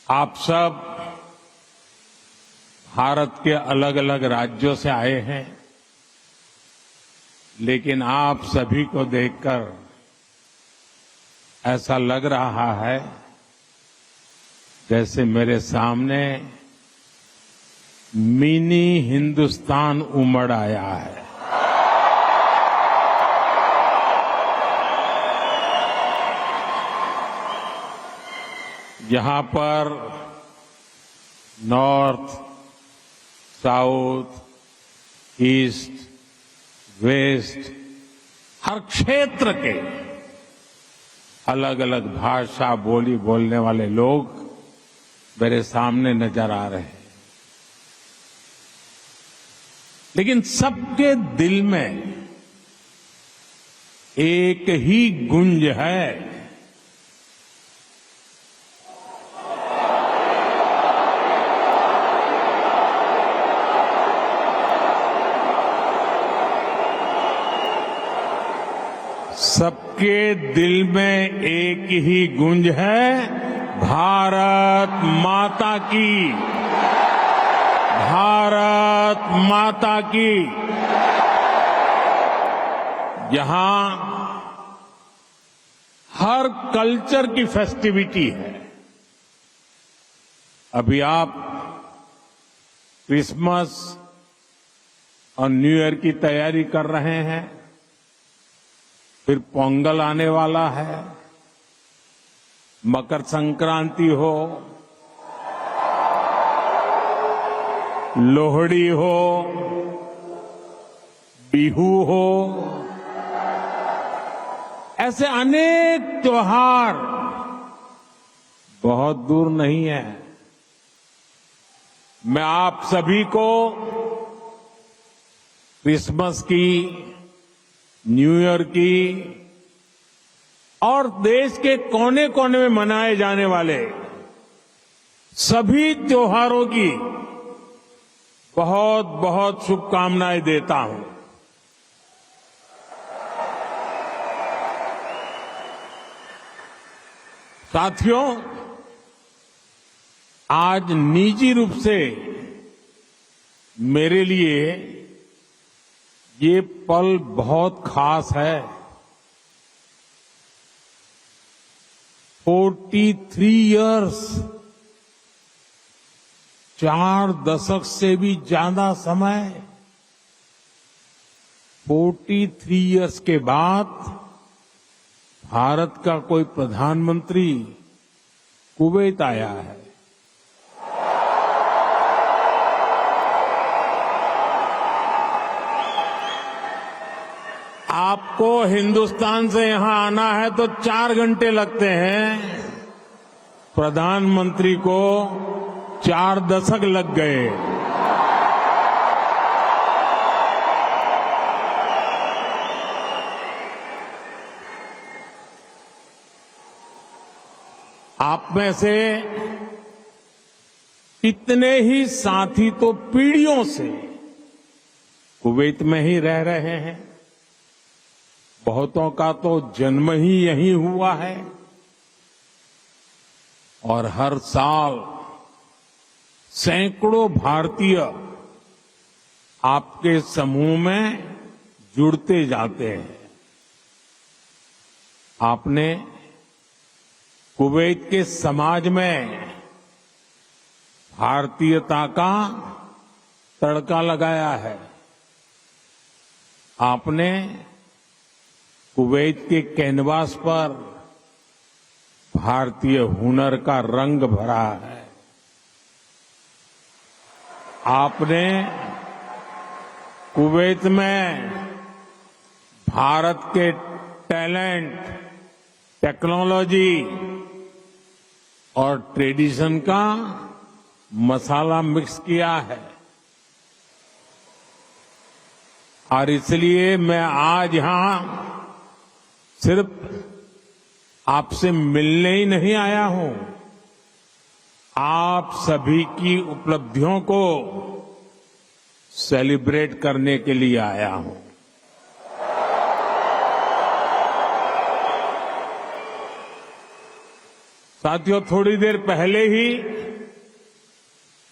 आप सब भारत के अलग अलग राज्यों से आए हैं, लेकिन आप सभी को देखकर ऐसा लग रहा है जैसे मेरे सामने मिनी हिंदुस्तान उमड़ आया है। यहां पर नॉर्थ, साउथ, ईस्ट, वेस्ट, हर क्षेत्र के अलग अलग भाषा बोली बोलने वाले लोग मेरे सामने नजर आ रहे हैं, लेकिन सबके दिल में एक ही गुंज है, सबके दिल में एक ही गूंज है, भारत माता की, भारत माता की। यहां हर कल्चर की फेस्टिविटी है। अभी आप क्रिसमस और न्यू ईयर की तैयारी कर रहे हैं, फिर पोंगल आने वाला है, मकर संक्रांति हो, लोहड़ी हो, बिहू हो, ऐसे अनेक त्योहार बहुत दूर नहीं है। मैं आप सभी को क्रिसमस की, न्यू ईयर की और देश के कोने कोने में मनाए जाने वाले सभी त्योहारों की बहुत बहुत शुभकामनाएं देता हूं। साथियों, आज निजी रूप से मेरे लिए ये पल बहुत खास है। 43 इयर्स, 4 दशक से भी ज्यादा समय, 43 इयर्स के बाद भारत का कोई प्रधानमंत्री कुवैत आया है। आपको हिंदुस्तान से यहां आना है तो 4 घंटे लगते हैं, प्रधानमंत्री को 4 दशक लग गए। आप में से कितने ही साथी तो पीढ़ियों से कुवैत में ही रह रहे हैं, बहुतों का तो जन्म ही यहीं हुआ है और हर साल सैकड़ों भारतीय आपके समूह में जुड़ते जाते हैं। आपने कुवैत के समाज में भारतीयता का तड़का लगाया है। आपने कुवैत के कैनवास पर भारतीय हुनर का रंग भरा है। आपने कुवैत में भारत के टैलेंट, टेक्नोलॉजी और ट्रेडिशन का मसाला मिक्स किया है और इसलिए मैं आज यहां सिर्फ आपसे मिलने ही नहीं आया हूं, आप सभी की उपलब्धियों को सेलिब्रेट करने के लिए आया हूं। साथियों, थोड़ी देर पहले ही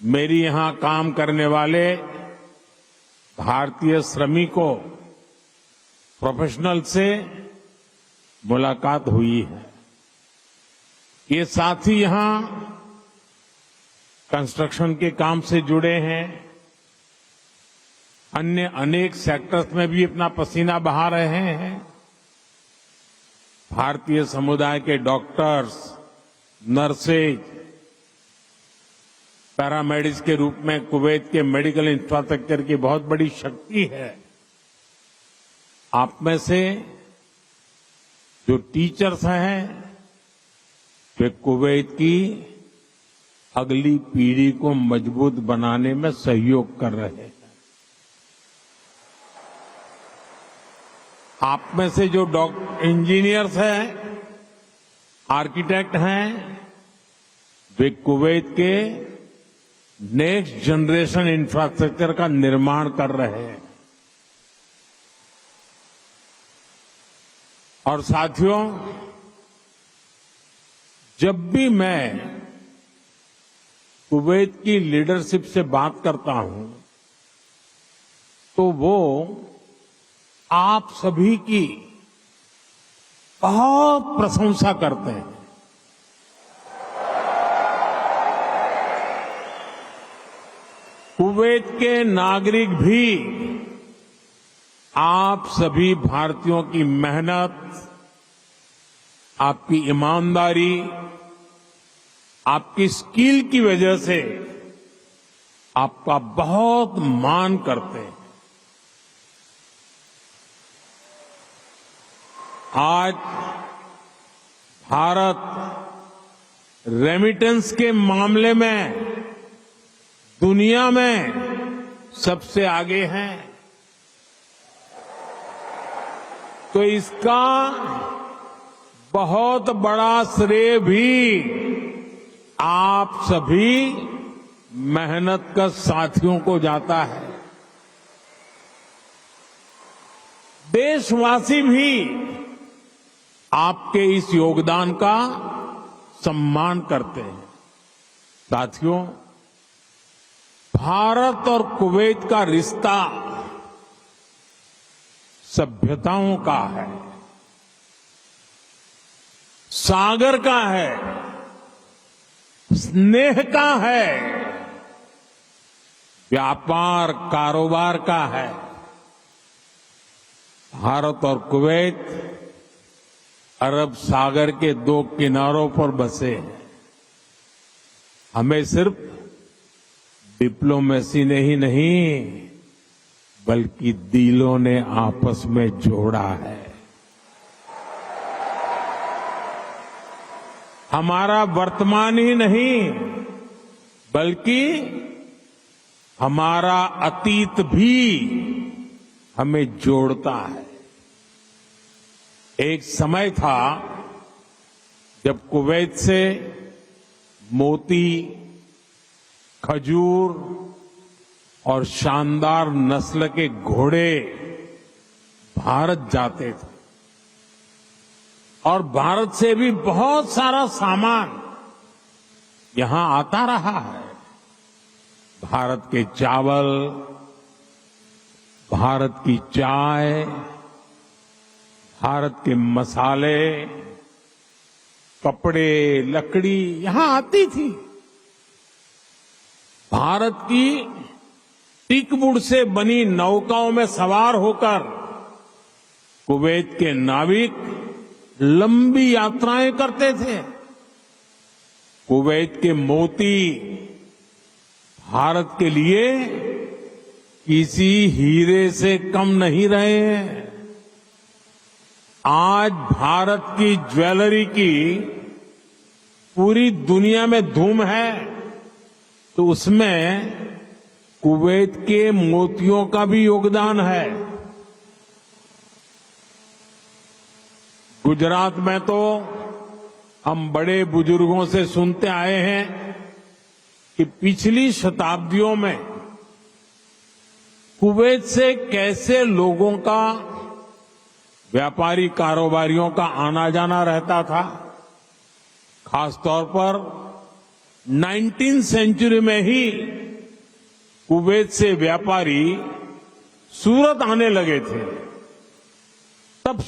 मेरी यहां काम करने वाले भारतीय श्रमिकों, प्रोफेशनल से मुलाकात हुई है। ये साथी यहां कंस्ट्रक्शन के काम से जुड़े हैं, अन्य अनेक सेक्टर्स में भी अपना पसीना बहा रहे हैं। भारतीय समुदाय के डॉक्टर्स, नर्सेज, पैरामेडिक्स के रूप में कुवैत के मेडिकल इंफ्रास्ट्रक्चर की बहुत बड़ी शक्ति है। आप में से जो टीचर्स हैं वे कुवैत की अगली पीढ़ी को मजबूत बनाने में सहयोग कर रहे हैं। आप में से जो इंजीनियर्स हैं, आर्किटेक्ट हैं, वे कुवैत के नेक्स्ट जनरेशन इंफ्रास्ट्रक्चर का निर्माण कर रहे हैं। और साथियों, जब भी मैं कुवैत की लीडरशिप से बात करता हूं तो वो आप सभी की बहुत प्रशंसा करते हैं। कुवैत के नागरिक भी आप सभी भारतीयों की मेहनत, आपकी ईमानदारी, आपकी स्किल की वजह से आपका बहुत मान करते हैं। आज भारत रेमिटेंस के मामले में दुनिया में सबसे आगे है, तो इसका बहुत बड़ा श्रेय भी आप सभी मेहनत कर साथियों को जाता है। देशवासी भी आपके इस योगदान का सम्मान करते हैं। साथियों, भारत और कुवैत का रिश्ता सभ्यताओं का है, सागर का है, स्नेह का है, व्यापार कारोबार का है। भारत और कुवैत अरब सागर के दो किनारों पर बसे हैं। हमें सिर्फ डिप्लोमेसी ने ही नहीं बल्कि दिलों ने आपस में जोड़ा है। हमारा वर्तमान ही नहीं बल्कि हमारा अतीत भी हमें जोड़ता है। एक समय था जब कुवैत से मोती, खजूर और शानदार नस्ल के घोड़े भारत जाते थे और भारत से भी बहुत सारा सामान यहां आता रहा है। भारत के चावल, भारत की चाय, भारत के मसाले, कपड़े, लकड़ी यहां आती थी। भारत की टीकवुड से बनी नौकाओं में सवार होकर कुवैत के नाविक लंबी यात्राएं करते थे। कुवैत के मोती भारत के लिए किसी हीरे से कम नहीं रहे हैं। आज भारत की ज्वेलरी की पूरी दुनिया में धूम है, तो उसमें कुवैत के मोतियों का भी योगदान है। गुजरात में तो हम बड़े बुजुर्गों से सुनते आए हैं कि पिछली शताब्दियों में कुवैत से कैसे लोगों का, व्यापारी कारोबारियों का आना जाना रहता था। खासतौर पर 19वीं सेंचुरी में ही कुवैत से व्यापारी सूरत आने लगे थे, तब